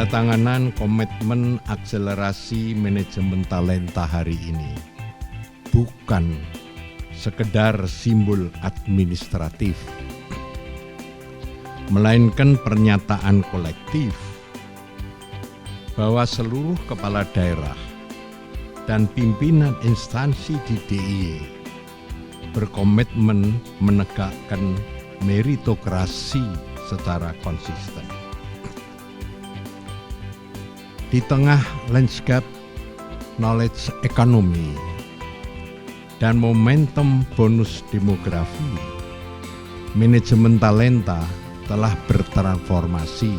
penandatanganan komitmen akselerasi manajemen talenta hari ini bukan sekedar simbol administratif, melainkan pernyataan kolektif bahwa seluruh kepala daerah dan pimpinan instansi di DIY berkomitmen menegakkan meritokrasi secara konsisten. Di tengah landscape knowledge economy dan momentum bonus demografi, manajemen talenta telah bertransformasi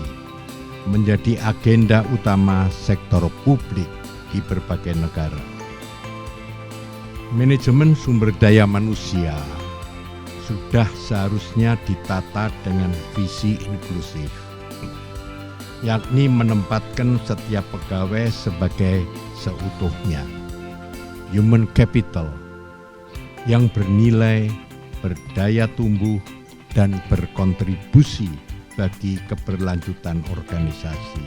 menjadi agenda utama sektor publik di berbagai negara. Manajemen sumber daya manusia sudah seharusnya ditata dengan visi inklusif, yakni menempatkan setiap pegawai sebagai seutuhnya human capital yang bernilai, berdaya tumbuh, dan berkontribusi bagi keberlanjutan organisasi.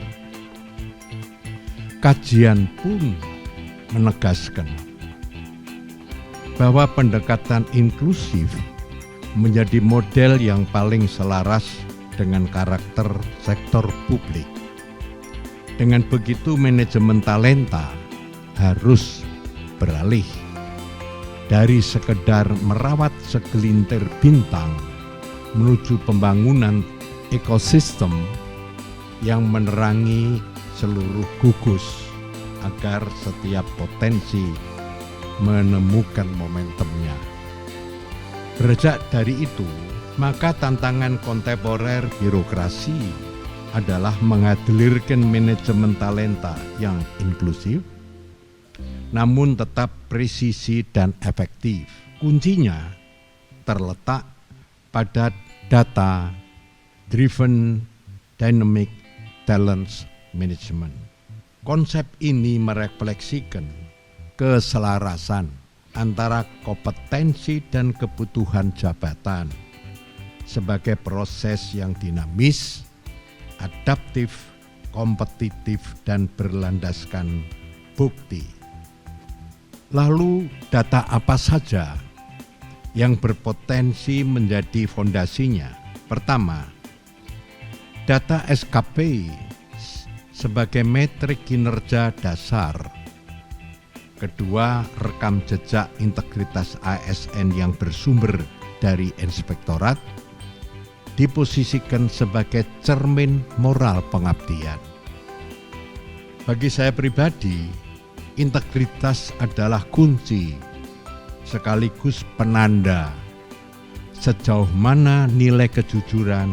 Kajian pun menegaskan bahwa pendekatan inklusif menjadi model yang paling selaras dengan karakter sektor publik. Dengan begitu, manajemen talenta harus beralih dari sekedar merawat segelintir bintang menuju pembangunan ekosistem yang menerangi seluruh gugus agar setiap potensi menemukan momentumnya. Beranjak dari itu, maka tantangan kontemporer birokrasi adalah menghadirkan manajemen talenta yang inklusif, namun tetap presisi dan efektif. Kuncinya terletak pada data-driven dynamic talent management. Konsep ini merefleksikan keselarasan antara kompetensi dan kebutuhan jabatan sebagai proses yang dinamis, adaptif, kompetitif, dan berlandaskan bukti. Lalu data apa saja yang berpotensi menjadi fondasinya? Pertama, data SKP sebagai metrik kinerja dasar. Kedua, rekam jejak integritas ASN yang bersumber dari inspektorat diposisikan sebagai cermin moral pengabdian. Bagi saya pribadi, integritas adalah kunci sekaligus penanda sejauh mana nilai kejujuran,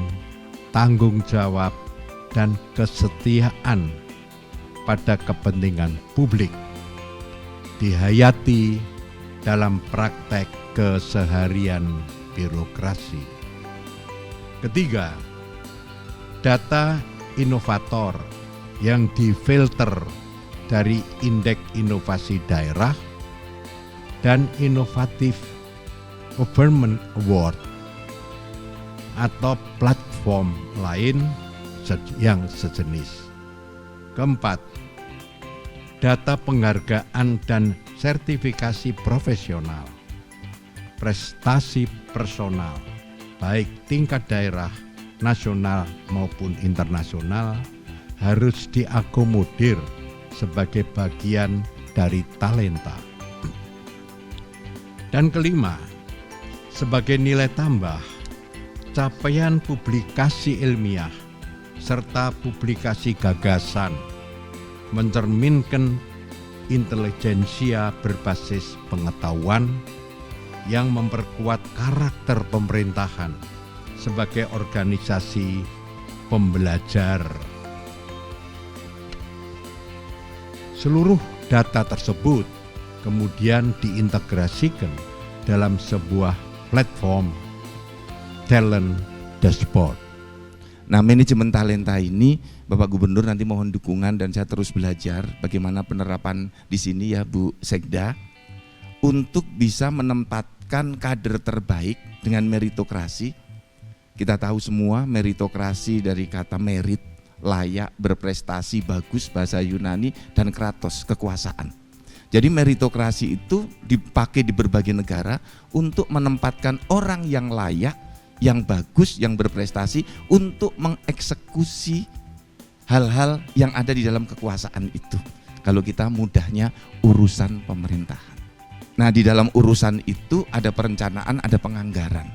tanggung jawab, dan kesetiaan pada kepentingan publik dihayati dalam praktek keseharian birokrasi. Ketiga, data inovator yang difilter dari Indeks Inovasi Daerah dan Inovatif Government Award atau platform lain yang sejenis. Keempat, data penghargaan dan sertifikasi profesional, prestasi personal, baik tingkat daerah, nasional maupun internasional, harus diakomodir sebagai bagian dari talenta. Dan kelima, sebagai nilai tambah, capaian publikasi ilmiah serta publikasi gagasan mencerminkan intelijensia berbasis pengetahuan yang memperkuat karakter pemerintahan sebagai organisasi pembelajar. Seluruh data tersebut kemudian diintegrasikan dalam sebuah platform talent dashboard. Nah, manajemen talenta ini Bapak Gubernur nanti mohon dukungan dan saya terus belajar bagaimana penerapan di sini ya Bu Sekda untuk bisa menempatkan kader terbaik dengan meritokrasi. Kita tahu semua meritokrasi dari kata merit layak, berprestasi, bagus, bahasa Yunani, dan kratos, kekuasaan. Jadi meritokrasi itu dipakai di berbagai negara untuk menempatkan orang yang layak, yang bagus, yang berprestasi untuk mengeksekusi hal-hal yang ada di dalam kekuasaan itu. Kalau kita mudahnya urusan pemerintahan. Nah, di dalam urusan itu ada perencanaan, ada penganggaran,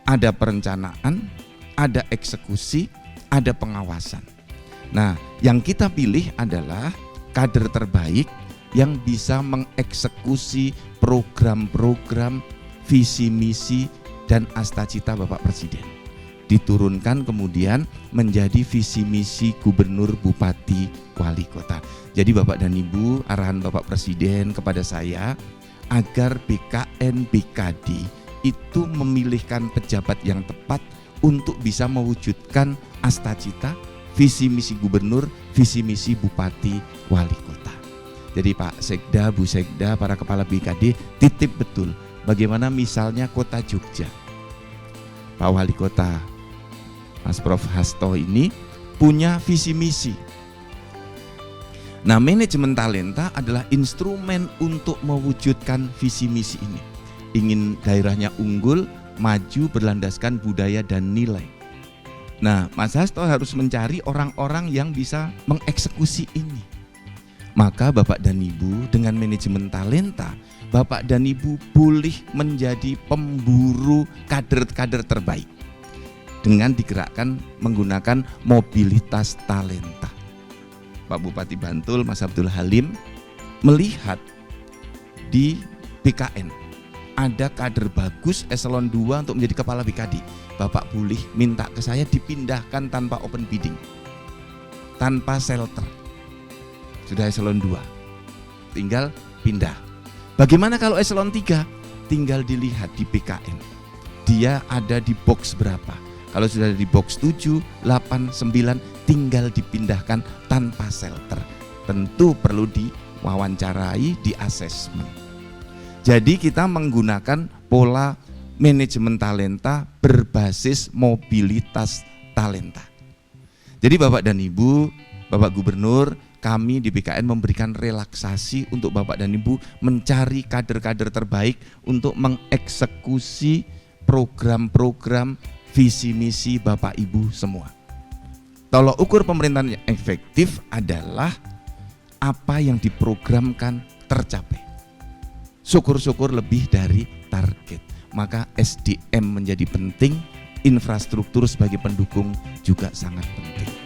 ada perencanaan, ada eksekusi, ada pengawasan. Nah, yang kita pilih adalah kader terbaik yang bisa mengeksekusi program-program, visi misi dan astacita Bapak Presiden. Diturunkan kemudian menjadi visi misi gubernur, bupati, wali kota. Jadi Bapak dan Ibu, arahan Bapak Presiden kepada saya agar BKN BKD itu memilihkan pejabat yang tepat untuk bisa mewujudkan astacita, visi misi gubernur, visi misi bupati, wali kota. Jadi Pak Sekda, Bu Sekda, para kepala BKD titip betul bagaimana misalnya kota Jogja. Pak Wali Kota Mas Prof Hasto ini punya visi misi. Nah, manajemen talenta adalah instrumen untuk mewujudkan visi misi ini. Ingin daerahnya unggul, maju, berlandaskan budaya dan nilai. Nah, Mas Hasto harus mencari orang-orang yang bisa mengeksekusi ini. Maka Bapak dan Ibu dengan manajemen talenta, Bapak dan Ibu boleh menjadi pemburu kader-kader terbaik dengan digerakkan menggunakan mobilitas talenta. Pak Bupati Bantul, Mas Abdul Halim, melihat di BKN ada kader bagus eselon 2 untuk menjadi kepala BKD. Bapak boleh minta ke saya dipindahkan tanpa open bidding, tanpa shelter. Sudah eselon 2, tinggal pindah. Bagaimana kalau eselon 3? Tinggal dilihat di BKN, dia ada di box berapa. Kalau sudah di box 7, 8, 9 tinggal dipindahkan tanpa shelter. Tentu perlu diwawancarai, di asesmen. Jadi kita menggunakan pola manajemen talenta berbasis mobilitas talenta. Jadi Bapak dan Ibu, Bapak Gubernur, kami di BKN memberikan relaksasi untuk Bapak dan Ibu mencari kader-kader terbaik untuk mengeksekusi program-program visi misi Bapak Ibu semua. Tolok ukur pemerintahan yang efektif adalah apa yang diprogramkan tercapai. Syukur-syukur lebih dari target. Maka SDM menjadi penting, infrastruktur sebagai pendukung juga sangat penting.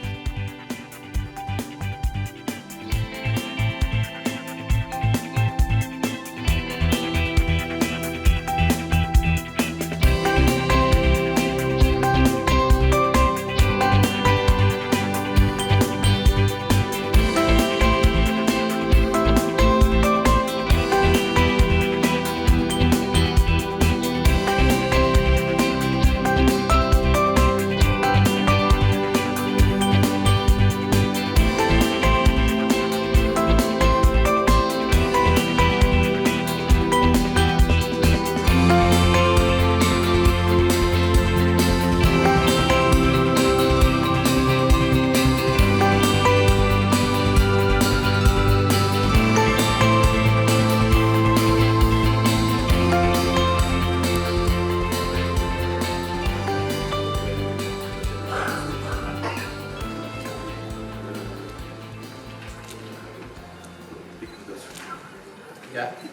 Ya.